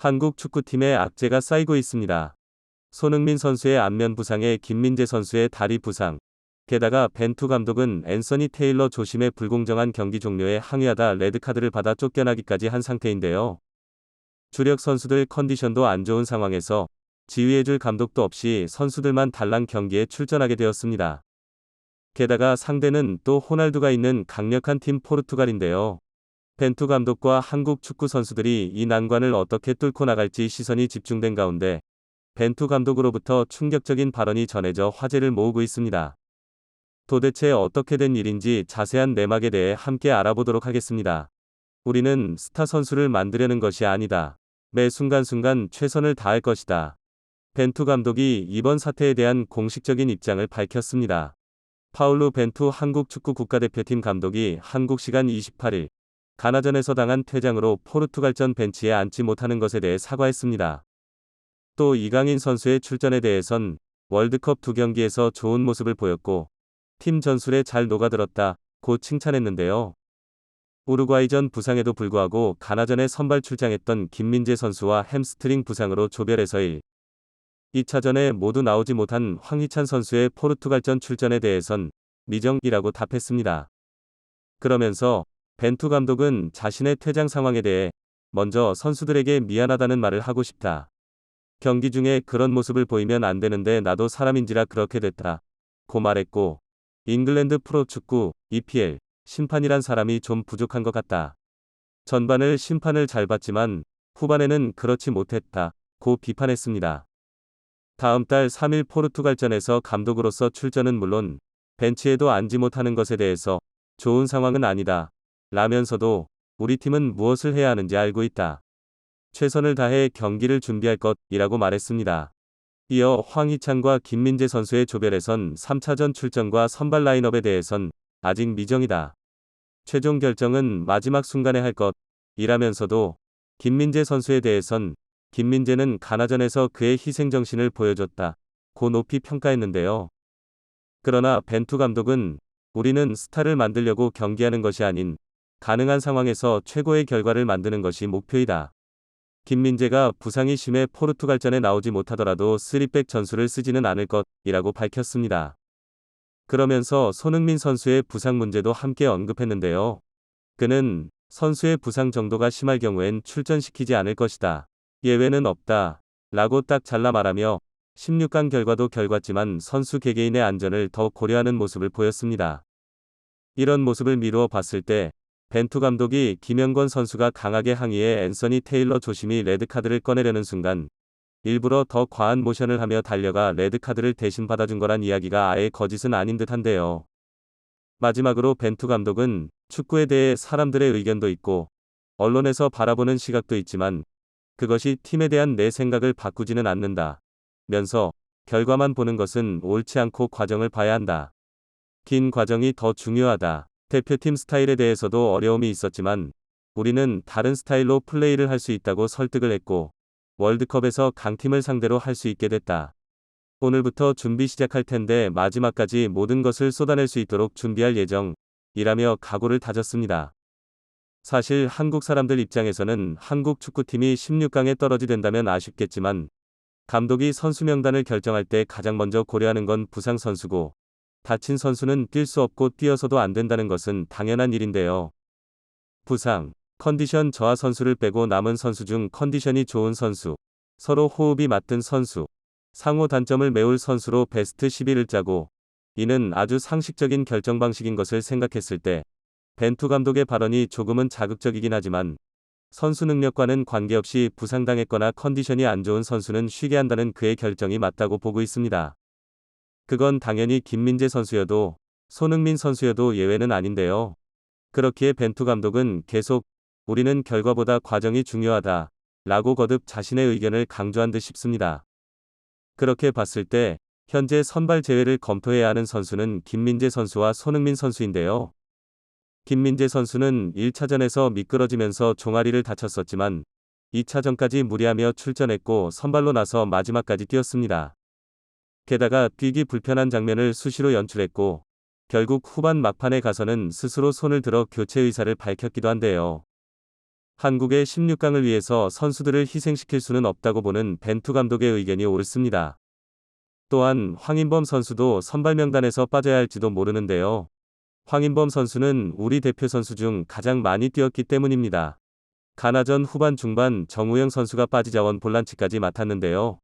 한국 축구팀의 악재가 쌓이고 있습니다. 손흥민 선수의 안면 부상에 김민재 선수의 다리 부상. 게다가 벤투 감독은 앤서니 테일러 조심의 불공정한 경기 종료에 항의하다 레드카드를 받아 쫓겨나기까지 한 상태인데요. 주력 선수들 컨디션도 안 좋은 상황에서 지휘해줄 감독도 없이 선수들만 달랑 경기에 출전하게 되었습니다. 게다가 상대는 또 호날두가 있는 강력한 팀 포르투갈인데요. 벤투 감독과 한국 축구 선수들이 이 난관을 어떻게 뚫고 나갈지 시선이 집중된 가운데 벤투 감독으로부터 충격적인 발언이 전해져 화제를 모으고 있습니다. 도대체 어떻게 된 일인지 자세한 내막에 대해 함께 알아보도록 하겠습니다. 우리는 스타 선수를 만들려는 것이 아니다. 매 순간순간 최선을 다할 것이다. 벤투 감독이 이번 사태에 대한 공식적인 입장을 밝혔습니다. 파울루 벤투 한국 축구 국가대표팀 감독이 한국 시간 28일 가나전에서 당한 퇴장으로 포르투갈전 벤치에 앉지 못하는 것에 대해 사과했습니다. 또 이강인 선수의 출전에 대해선 월드컵 2경기에서 좋은 모습을 보였고 팀 전술에 잘 녹아들었다고 칭찬했는데요. 우루과이전 부상에도 불구하고 가나전에 선발 출장했던 김민재 선수와 햄스트링 부상으로 조별에서 2차전에 모두 나오지 못한 황희찬 선수의 포르투갈전 출전에 대해선 미정이라고 답했습니다. 그러면서 벤투 감독은 자신의 퇴장 상황에 대해 먼저 선수들에게 미안하다는 말을 하고 싶다. 경기 중에 그런 모습을 보이면 안 되는데 나도 사람인지라 그렇게 됐다. 고 말했고 잉글랜드 프로축구 EPL 심판이란 사람이 좀 부족한 것 같다. 전반을 심판을 잘 봤지만 후반에는 그렇지 못했다. 고 비판했습니다. 다음 달 3일 포르투갈전에서 감독으로서 출전은 물론 벤치에도 앉지 못하는 것에 대해서 좋은 상황은 아니다. 라면서도 우리 팀은 무엇을 해야 하는지 알고 있다. 최선을 다해 경기를 준비할 것이라고 말했습니다. 이어 황희찬과 김민재 선수의 조별에선 3차전 출전과 선발 라인업에 대해선 아직 미정이다. 최종 결정은 마지막 순간에 할 것이라면서도 김민재 선수에 대해선 김민재는 가나전에서 그의 희생정신을 보여줬다. 고 높이 평가했는데요. 그러나 벤투 감독은 우리는 스타를 만들려고 경기하는 것이 아닌 가능한 상황에서 최고의 결과를 만드는 것이 목표이다. 김민재가 부상이 심해 포르투갈전에 나오지 못하더라도 3백 전술을 쓰지는 않을 것이라고 밝혔습니다. 그러면서 손흥민 선수의 부상 문제도 함께 언급했는데요. 그는 선수의 부상 정도가 심할 경우엔 출전시키지 않을 것이다. 예외는 없다. 라고 딱 잘라 말하며 16강 결과도 결과지만 선수 개개인의 안전을 더 고려하는 모습을 보였습니다. 이런 모습을 미루어 봤을 때 벤투 감독이 김영권 선수가 강하게 항의해 앤서니 테일러 조심히 레드카드를 꺼내려는 순간 일부러 더 과한 모션을 하며 달려가 레드카드를 대신 받아준 거란 이야기가 아예 거짓은 아닌 듯한데요. 마지막으로 벤투 감독은 축구에 대해 사람들의 의견도 있고 언론에서 바라보는 시각도 있지만 그것이 팀에 대한 내 생각을 바꾸지는 않는다. 면서 결과만 보는 것은 옳지 않고 과정을 봐야 한다. 긴 과정이 더 중요하다. 대표팀 스타일에 대해서도 어려움이 있었지만 우리는 다른 스타일로 플레이를 할 수 있다고 설득을 했고 월드컵에서 강팀을 상대로 할 수 있게 됐다. 오늘부터 준비 시작할 텐데 마지막까지 모든 것을 쏟아낼 수 있도록 준비할 예정이라며 각오를 다졌습니다. 사실 한국 사람들 입장에서는 한국 축구팀이 16강에 떨어지게 된다면 아쉽겠지만 감독이 선수 명단을 결정할 때 가장 먼저 고려하는 건 부상 선수고 다친 선수는 뛸 수 없고 뛰어서도 안 된다는 것은 당연한 일인데요. 부상, 컨디션 저하 선수를 빼고 남은 선수 중 컨디션이 좋은 선수, 서로 호흡이 맞든 선수, 상호 단점을 메울 선수로 베스트 11을 짜고 이는 아주 상식적인 결정 방식인 것을 생각했을 때 벤투 감독의 발언이 조금은 자극적이긴 하지만 선수 능력과는 관계없이 부상당했거나 컨디션이 안 좋은 선수는 쉬게 한다는 그의 결정이 맞다고 보고 있습니다. 그건 당연히 김민재 선수여도 손흥민 선수여도 예외는 아닌데요. 그렇기에 벤투 감독은 계속 우리는 결과보다 과정이 중요하다 라고 거듭 자신의 의견을 강조한 듯 싶습니다. 그렇게 봤을 때 현재 선발 제외를 검토해야 하는 선수는 김민재 선수와 손흥민 선수인데요. 김민재 선수는 1차전에서 미끄러지면서 종아리를 다쳤었지만 2차전까지 무리하며 출전했고 선발로 나서 마지막까지 뛰었습니다. 게다가 뛰기 불편한 장면을 수시로 연출했고 결국 후반 막판에 가서는 스스로 손을 들어 교체 의사를 밝혔기도 한데요. 한국의 16강을 위해서 선수들을 희생시킬 수는 없다고 보는 벤투 감독의 의견이 옳습니다. 또한 황인범 선수도 선발 명단에서 빠져야 할지도 모르는데요. 황인범 선수는 우리 대표 선수 중 가장 많이 뛰었기 때문입니다. 가나전 후반 중반 정우영 선수가 빠지자 원 볼란치까지 맡았는데요.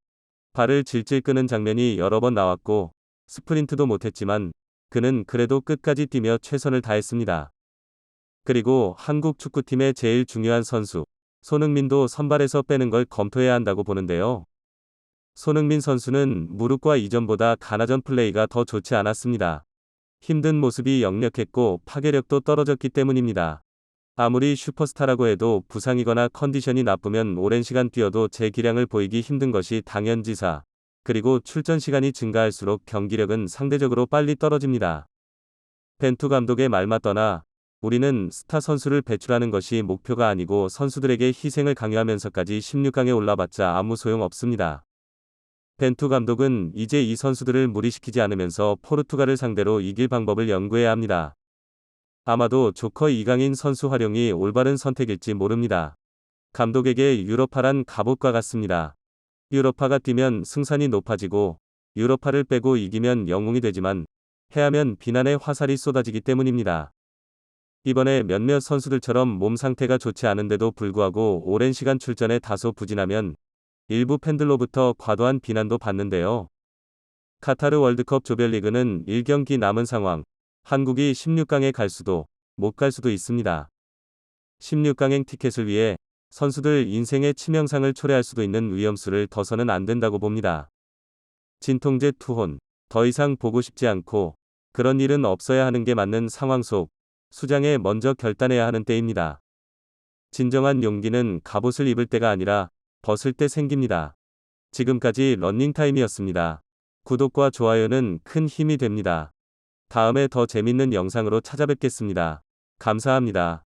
발을 질질 끄는 장면이 여러 번 나왔고 스프린트도 못했지만 그는 그래도 끝까지 뛰며 최선을 다했습니다. 그리고 한국 축구팀의 제일 중요한 선수 손흥민도 선발에서 빼는 걸 검토해야 한다고 보는데요. 손흥민 선수는 무릎과 이전보다 가나전 플레이가 더 좋지 않았습니다. 힘든 모습이 역력했고 파괴력도 떨어졌기 때문입니다. 아무리 슈퍼스타라고 해도 부상이거나 컨디션이 나쁘면 오랜 시간 뛰어도 제 기량을 보이기 힘든 것이 당연지사. 그리고 출전 시간이 증가할수록 경기력은 상대적으로 빨리 떨어집니다. 벤투 감독의 말 맞거나 우리는 스타 선수를 배출하는 것이 목표가 아니고 선수들에게 희생을 강요하면서까지 16강에 올라봤자 아무 소용 없습니다. 벤투 감독은 이제 이 선수들을 무리시키지 않으면서 포르투갈을 상대로 이길 방법을 연구해야 합니다. 아마도 조커 이강인 선수 활용이 올바른 선택일지 모릅니다. 감독에게 유로파란 갑옷과 같습니다. 유로파가 뛰면 승산이 높아지고 유로파를 빼고 이기면 영웅이 되지만 패하면 비난의 화살이 쏟아지기 때문입니다. 이번에 몇몇 선수들처럼 몸 상태가 좋지 않은데도 불구하고 오랜 시간 출전에 다소 부진하면 일부 팬들로부터 과도한 비난도 받는데요. 카타르 월드컵 조별리그는 1경기 남은 상황. 한국이 16강에 갈 수도 못 갈 수도 있습니다. 16강행 티켓을 위해 선수들 인생의 치명상을 초래할 수도 있는 위험수를 둬서는 안 된다고 봅니다. 진통제 투혼. 더 이상 보고 싶지 않고 그런 일은 없어야 하는 게 맞는 상황 속 수장에 먼저 결단해야 하는 때입니다. 진정한 용기는 갑옷을 입을 때가 아니라 벗을 때 생깁니다. 지금까지 러닝타임이었습니다. 구독과 좋아요는 큰 힘이 됩니다. 다음에 더 재밌는 영상으로 찾아뵙겠습니다. 감사합니다.